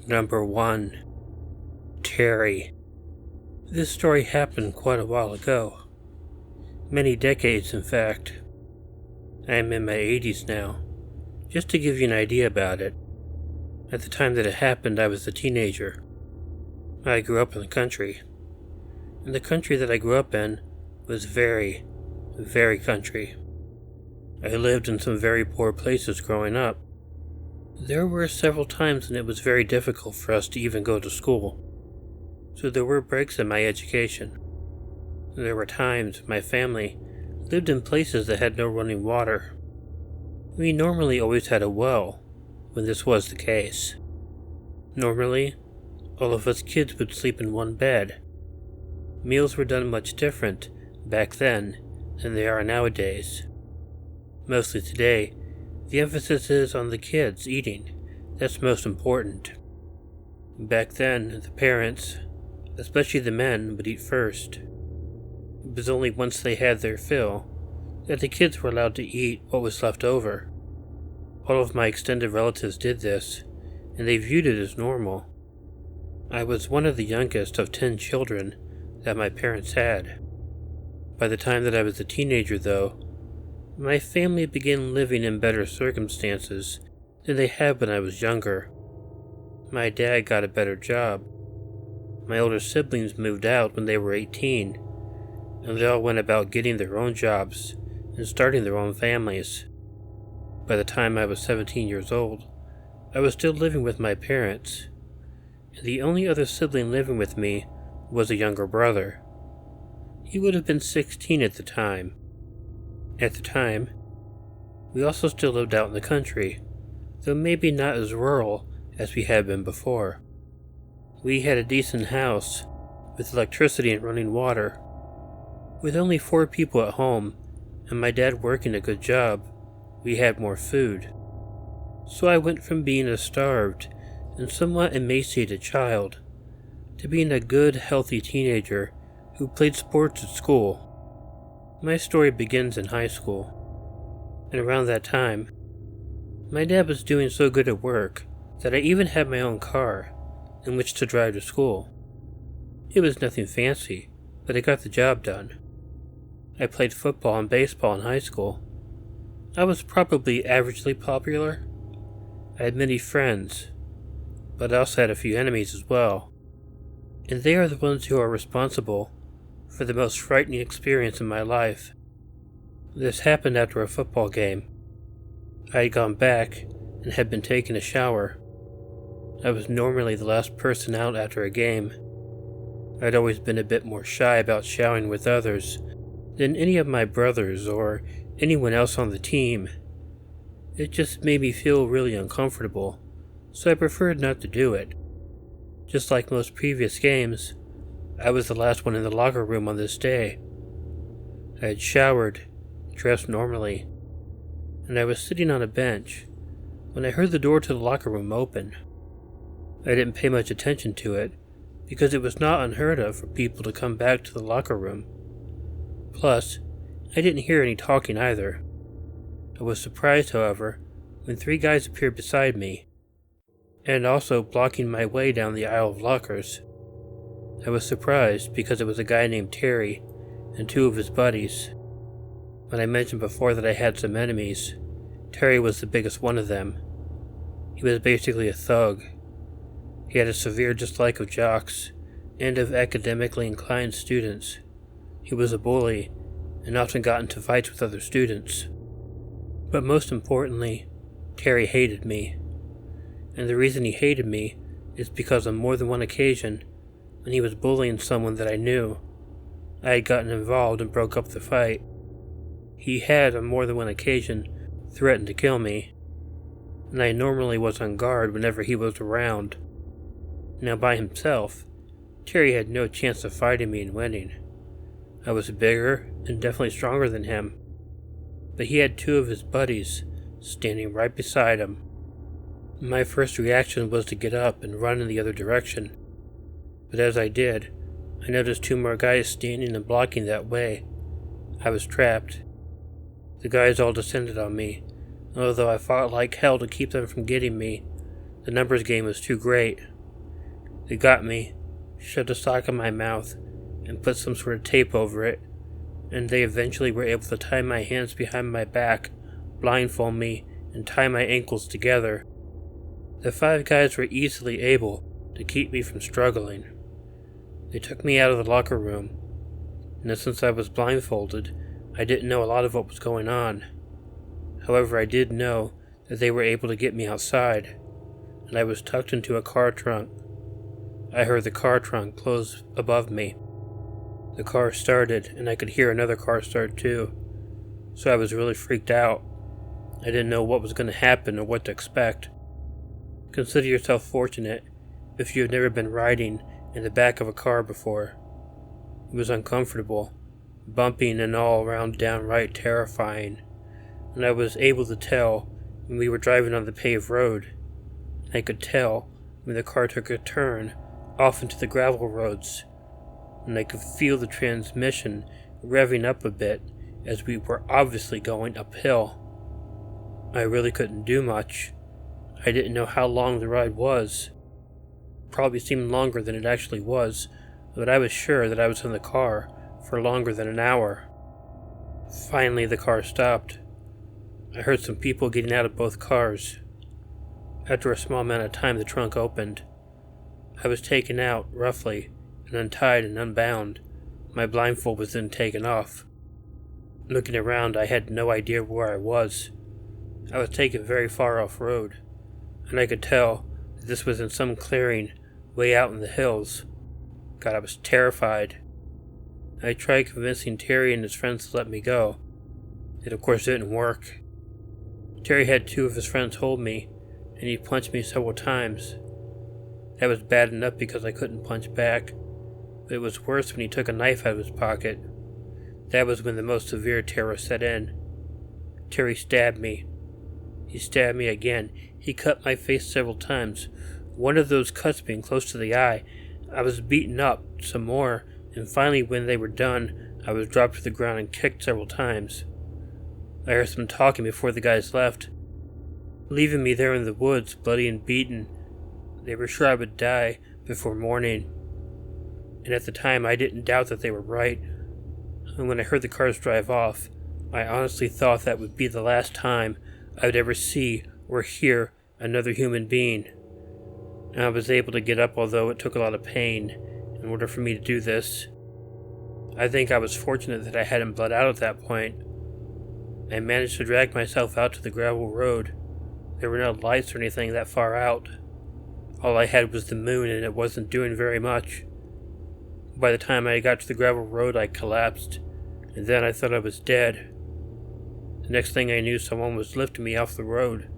Number 1. Terry. This story happened quite a while ago. Many decades, in fact. I am in my 80s now. Just to give you an idea about it, at the time that it happened, I was a teenager. I grew up in the country. And the country that I grew up in was very, very country. I lived in some very poor places growing up. There were several times when it was very difficult for us to even go to school. So there were breaks in my education. There were times my family lived in places that had no running water. We normally always had a well when this was the case. Normally, all of us kids would sleep in one bed. Meals were done much different back then than they are nowadays. Mostly today, the emphasis is on the kids eating. That's most important. Back then, the parents, especially the men, would eat first. It was only once they had their fill that the kids were allowed to eat what was left over. All of my extended relatives did this, and they viewed it as normal. I was one of the youngest of 10 children that my parents had. By the time that I was a teenager, though, my family began living in better circumstances than they had when I was younger. My dad got a better job. My older siblings moved out when they were 18, and they all went about getting their own jobs and starting their own families. By the time I was 17 years old, I was still living with my parents, and the only other sibling living with me was a younger brother. He would have been 16 at the time. At the time, we also still lived out in the country, though maybe not as rural as we had been before. We had a decent house, with electricity and running water. With only 4 people at home, and my dad working a good job, we had more food. So I went from being a starved and somewhat emaciated child to being a good, healthy teenager who played sports at school. My story begins in high school, and around that time, my dad was doing so good at work that I even had my own car in which to drive to school. It was nothing fancy, but it got the job done. I played football and baseball in high school. I was probably averagely popular. I had many friends, but I also had a few enemies as well. And they are the ones who are responsible for the most frightening experience in my life. This happened after a football game. I had gone back and had been taking a shower. I was normally the last person out after a game. I'd always been a bit more shy about showering with others than any of my brothers or anyone else on the team. It just made me feel really uncomfortable, so I preferred not to do it. Just like most previous games, I was the last one in the locker room on this day. I had showered, dressed normally, and I was sitting on a bench when I heard the door to the locker room open. I didn't pay much attention to it because it was not unheard of for people to come back to the locker room. Plus, I didn't hear any talking either. I was surprised, however, when 3 guys appeared beside me, and also blocking my way down the aisle of lockers. I was surprised because it was a guy named Terry and 2 of his buddies. When I mentioned before that I had some enemies, Terry was the biggest one of them. He was basically a thug. He had a severe dislike of jocks and of academically inclined students. He was a bully and often got into fights with other students. But most importantly, Terry hated me. And the reason he hated me is because on more than one occasion, when he was bullying someone that I knew, I had gotten involved and broke up the fight. He had, on more than one occasion, threatened to kill me, and I normally was on guard whenever he was around. Now by himself, Terry had no chance of fighting me and winning. I was bigger and definitely stronger than him, but he had 2 of his buddies standing right beside him. My first reaction was to get up and run in the other direction, but as I did, I noticed 2 more guys standing and blocking that way. I was trapped. The guys all descended on me, and although I fought like hell to keep them from getting me, the numbers game was too great. They got me, shoved a sock in my mouth, and put some sort of tape over it, and they eventually were able to tie my hands behind my back, blindfold me, and tie my ankles together. The 5 guys were easily able to keep me from struggling. They took me out of the locker room, and since I was blindfolded, I didn't know a lot of what was going on. However, I did know that they were able to get me outside, and I was tucked into a car trunk. I heard the car trunk close above me. The car started, and I could hear another car start too, so I was really freaked out. I didn't know what was going to happen or what to expect. Consider yourself fortunate if you have never been riding in the back of a car before. It was uncomfortable, bumping and all around downright terrifying, and I was able to tell when we were driving on the paved road. I could tell when the car took a turn off into the gravel roads, and I could feel the transmission revving up a bit as we were obviously going uphill. I really couldn't do much. I didn't know how long the ride was. It probably seemed longer than it actually was, but I was sure that I was in the car for longer than an hour. Finally, the car stopped. I heard some people getting out of both cars. After a small amount of time, the trunk opened. I was taken out, roughly, and untied and unbound. My blindfold was then taken off. Looking around, I had no idea where I was. I was taken very far off-road, and I could tell that this was in some clearing way out in the hills. God, I was terrified. I tried convincing Terry and his friends to let me go. It of course didn't work. Terry had 2 of his friends hold me, and he punched me several times. That was bad enough because I couldn't punch back, but it was worse when he took a knife out of his pocket. That was when the most severe terror set in. Terry stabbed me. He stabbed me again. He cut my face several times, one of those cuts being close to the eye. I was beaten up some more, and finally when they were done, I was dropped to the ground and kicked several times. I heard some talking before the guys left, leaving me there in the woods, bloody and beaten. They were sure I would die before morning, and at the time I didn't doubt that they were right. And when I heard the cars drive off, I honestly thought that would be the last time I would ever see or hear another human being. And I was able to get up, although it took a lot of pain in order for me to do this. I think I was fortunate that I hadn't bled out at that point. I managed to drag myself out to the gravel road. There were no lights or anything that far out. All I had was the moon, and it wasn't doing very much. By the time I got to the gravel road, I collapsed, and then I thought I was dead. The next thing I knew, someone was lifting me off the road.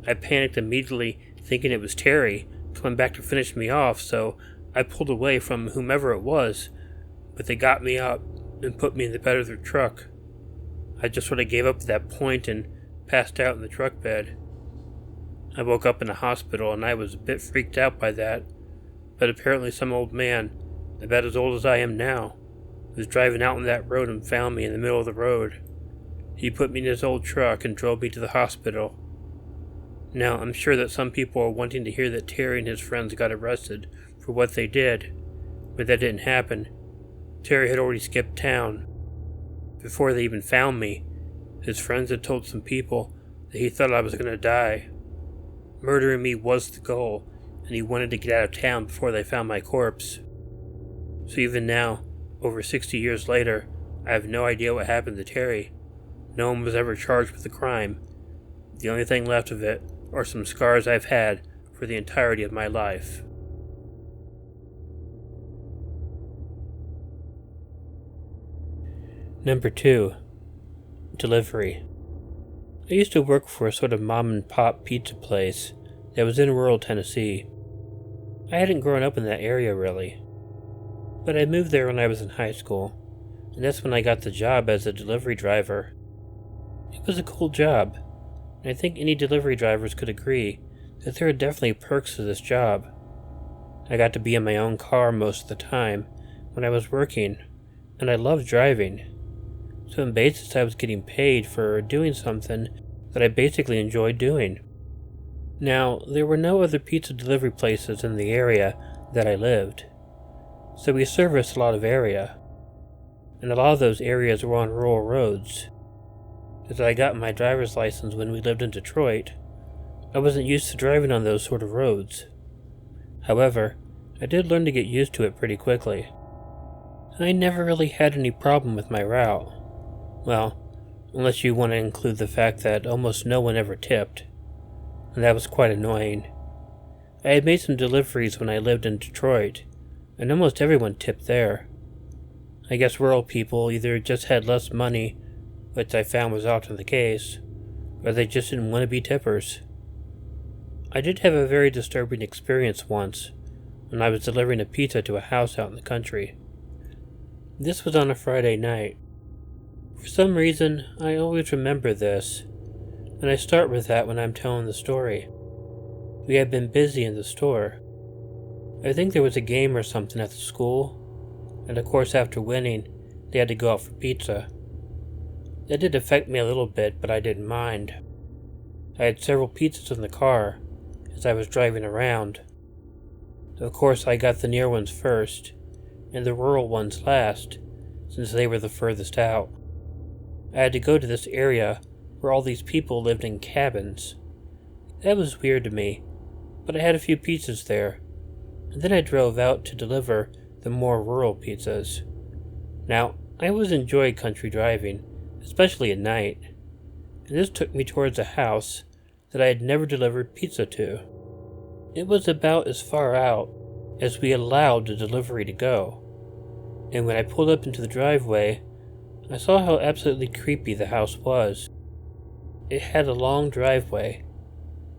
I panicked immediately, thinking it was Terry coming back to finish me off, so I pulled away from whomever it was, but they got me up and put me in the bed of their truck. I just sort of gave up at that point and passed out in the truck bed. I woke up in the hospital, and I was a bit freaked out by that, but apparently some old man, about as old as I am now, was driving out on that road and found me in the middle of the road. He put me in his old truck and drove me to the hospital. Now, I'm sure that some people are wanting to hear that Terry and his friends got arrested for what they did, but that didn't happen. Terry had already skipped town. Before they even found me, his friends had told some people that he thought I was going to die. Murdering me was the goal, and he wanted to get out of town before they found my corpse. So even now, over 60 years later, I have no idea what happened to Terry. No one was ever charged with the crime. The only thing left of it are some scars I've had for the entirety of my life. Number 2. Delivery. I used to work for a sort of mom-and-pop pizza place that was in rural Tennessee. I hadn't grown up in that area really, but I moved there when I was in high school, and that's when I got the job as a delivery driver. It was a cool job, and I think any delivery drivers could agree that there are definitely perks to this job. I got to be in my own car most of the time when I was working, and I loved driving. So in basis I was getting paid for doing something that I basically enjoyed doing. Now, there were no other pizza delivery places in the area that I lived. So we serviced a lot of area, and a lot of those areas were on rural roads. As I got my driver's license when we lived in Detroit, I wasn't used to driving on those sort of roads. However, I did learn to get used to it pretty quickly. I never really had any problem with my route. Well, unless you want to include the fact that almost no one ever tipped, and that was quite annoying. I had made some deliveries when I lived in Detroit, and almost everyone tipped there. I guess rural people either just had less money, which I found was often the case, or they just didn't want to be tippers. I did have a very disturbing experience once when I was delivering a pizza to a house out in the country. This was on a Friday night. For some reason, I always remember this, and I start with that when I'm telling the story. We had been busy in the store. I think there was a game or something at the school, and of course after winning, they had to go out for pizza. That did affect me a little bit, but I didn't mind. I had several pizzas in the car as I was driving around. Of course I got the near ones first, and the rural ones last, since they were the furthest out. I had to go to this area where all these people lived in cabins. That was weird to me, but I had a few pizzas there, and then I drove out to deliver the more rural pizzas. Now, I always enjoyed country driving, especially at night, and this took me towards a house that I had never delivered pizza to. It was about as far out as we allowed the delivery to go, and when I pulled up into the driveway, I saw how absolutely creepy the house was. It had a long driveway,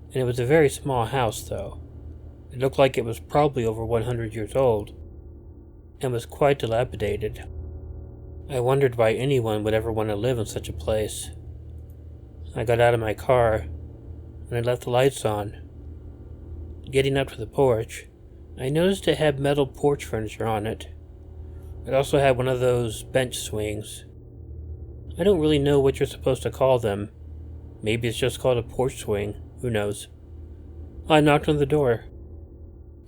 and it was a very small house though. It looked like it was probably over 100 years old, and was quite dilapidated. I wondered why anyone would ever want to live in such a place. I got out of my car, and I left the lights on. Getting up to the porch, I noticed it had metal porch furniture on it. It also had one of those bench swings. I don't really know what you're supposed to call them. Maybe it's just called a porch swing, who knows. I knocked on the door.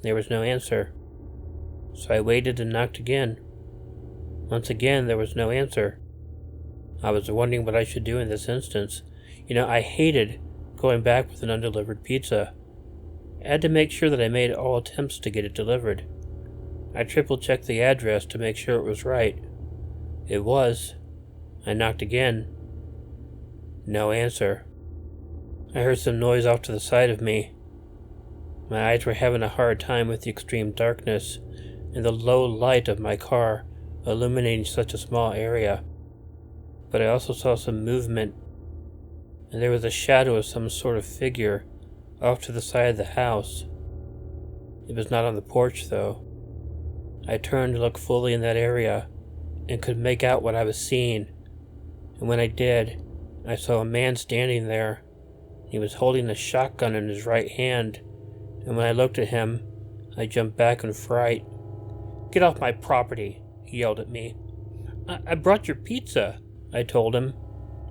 There was no answer. So I waited and knocked again. Once again, there was no answer. I was wondering what I should do in this instance. I hated going back with an undelivered pizza. I had to make sure that I made all attempts to get it delivered. I triple-checked the address to make sure it was right. It was. I knocked again. No answer. I heard some noise off to the side of me. My eyes were having a hard time with the extreme darkness and the low light of my car illuminating such a small area. But I also saw some movement, and there was a shadow of some sort of figure off to the side of the house. It was not on the porch, though. I turned to look fully in that area and could make out what I was seeing. And when I did, I saw a man standing there. He was holding a shotgun in his right hand, and when I looked at him, I jumped back in fright. "Get off my property," he yelled at me. I brought your pizza," I told him.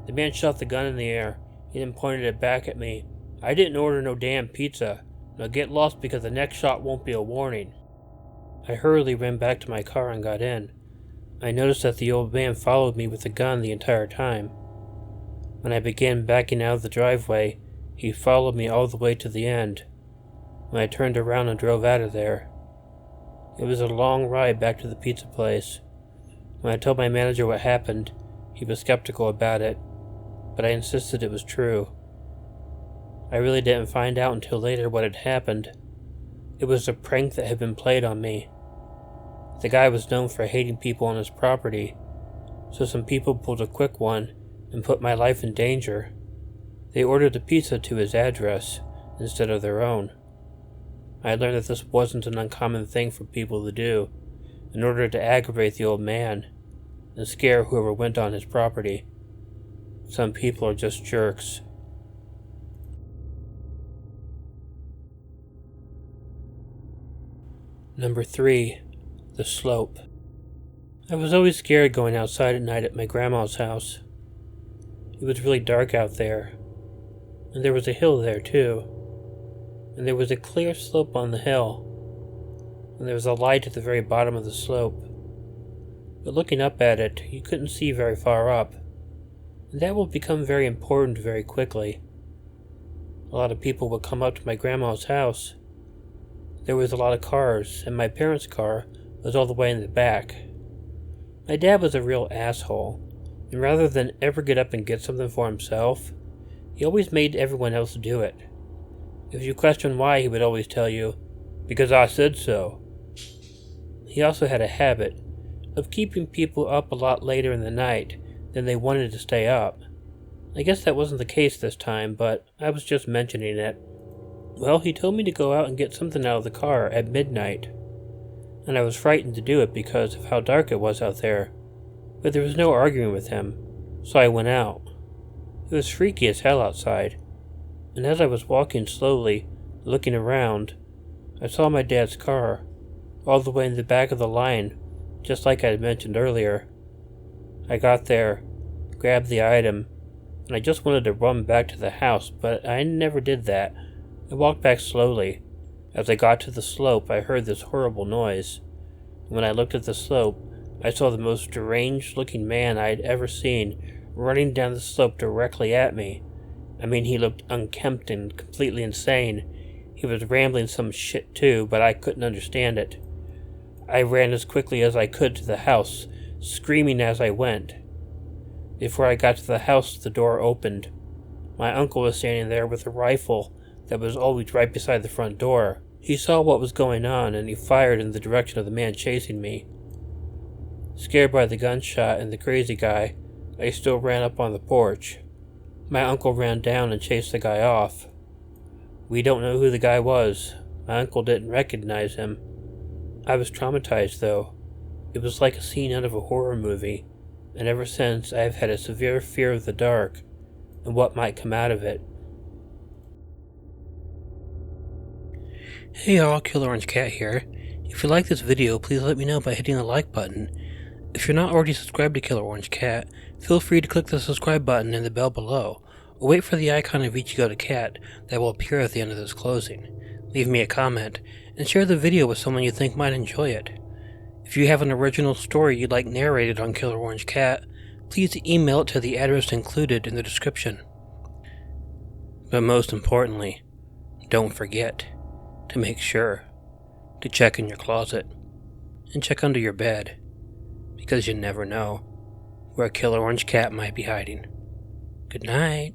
The man shot the gun in the air, and then pointed it back at me. "I didn't order no damn pizza. Now get lost because the next shot won't be a warning." I hurriedly ran back to my car and got in. I noticed that the old man followed me with the gun the entire time. When I began backing out of the driveway, he followed me all the way to the end. When I turned around and drove out of there. It was a long ride back to the pizza place. When I told my manager what happened, he was skeptical about it, but I insisted it was true. I really didn't find out until later what had happened. It was a prank that had been played on me. The guy was known for hating people on his property, so some people pulled a quick one and put my life in danger. They ordered the pizza to his address instead of their own. I learned that this wasn't an uncommon thing for people to do in order to aggravate the old man and scare whoever went on his property. Some people are just jerks. Number 3. The slope. I was always scared going outside at night at my grandma's house. It was really dark out there, and there was a hill there too, and there was a clear slope on the hill. and there was a light at the very bottom of the slope. But looking up at it, you couldn't see very far up, and that would become very important very quickly. A lot of people would come up to my grandma's house. There was a lot of cars, and my parents' car was all the way in the back. My dad was a real asshole, and rather than ever get up and get something for himself, he always made everyone else do it. If you questioned why, he would always tell you, "Because I said so." He also had a habit of keeping people up a lot later in the night than they wanted to stay up. I guess that wasn't the case this time, but I was just mentioning it. Well, he told me to go out and get something out of the car at midnight, and I was frightened to do it because of how dark it was out there, but there was no arguing with him, so I went out. It was freaky as hell outside, and as I was walking slowly, looking around, I saw my dad's car, all the way in the back of the line, just like I had mentioned earlier. I got there, grabbed the item, and I just wanted to run back to the house, but I never did that. I walked back slowly. As I got to the slope, I heard this horrible noise. When I looked at the slope, I saw the most deranged-looking man I had ever seen running down the slope directly at me. I mean, he looked unkempt and completely insane. He was rambling some shit too, but I couldn't understand it. I ran as quickly as I could to the house, screaming as I went. Before I got to the house, the door opened. My uncle was standing there with a rifle that was always right beside the front door. He saw what was going on, and he fired in the direction of the man chasing me. Scared by the gunshot and the crazy guy, I still ran up on the porch. My uncle ran down and chased the guy off. We don't know who the guy was. My uncle didn't recognize him. I was traumatized, though. It was like a scene out of a horror movie, and ever since I have had a severe fear of the dark and what might come out of it. Hey y'all, Killer Orange Cat here. If you like this video, please let me know by hitting the like button. If you're not already subscribed to Killer Orange Cat, feel free to click the subscribe button and the bell below, or wait for the icon of Ichigo the cat that will appear at the end of this closing. Leave me a comment, and share the video with someone you think might enjoy it. If you have an original story you'd like narrated on Killer Orange Cat, please email it to the address included in the description. But most importantly, don't forget to make sure to check in your closet and check under your bed, because you never know where a Killer Orange Cat might be hiding. Good night.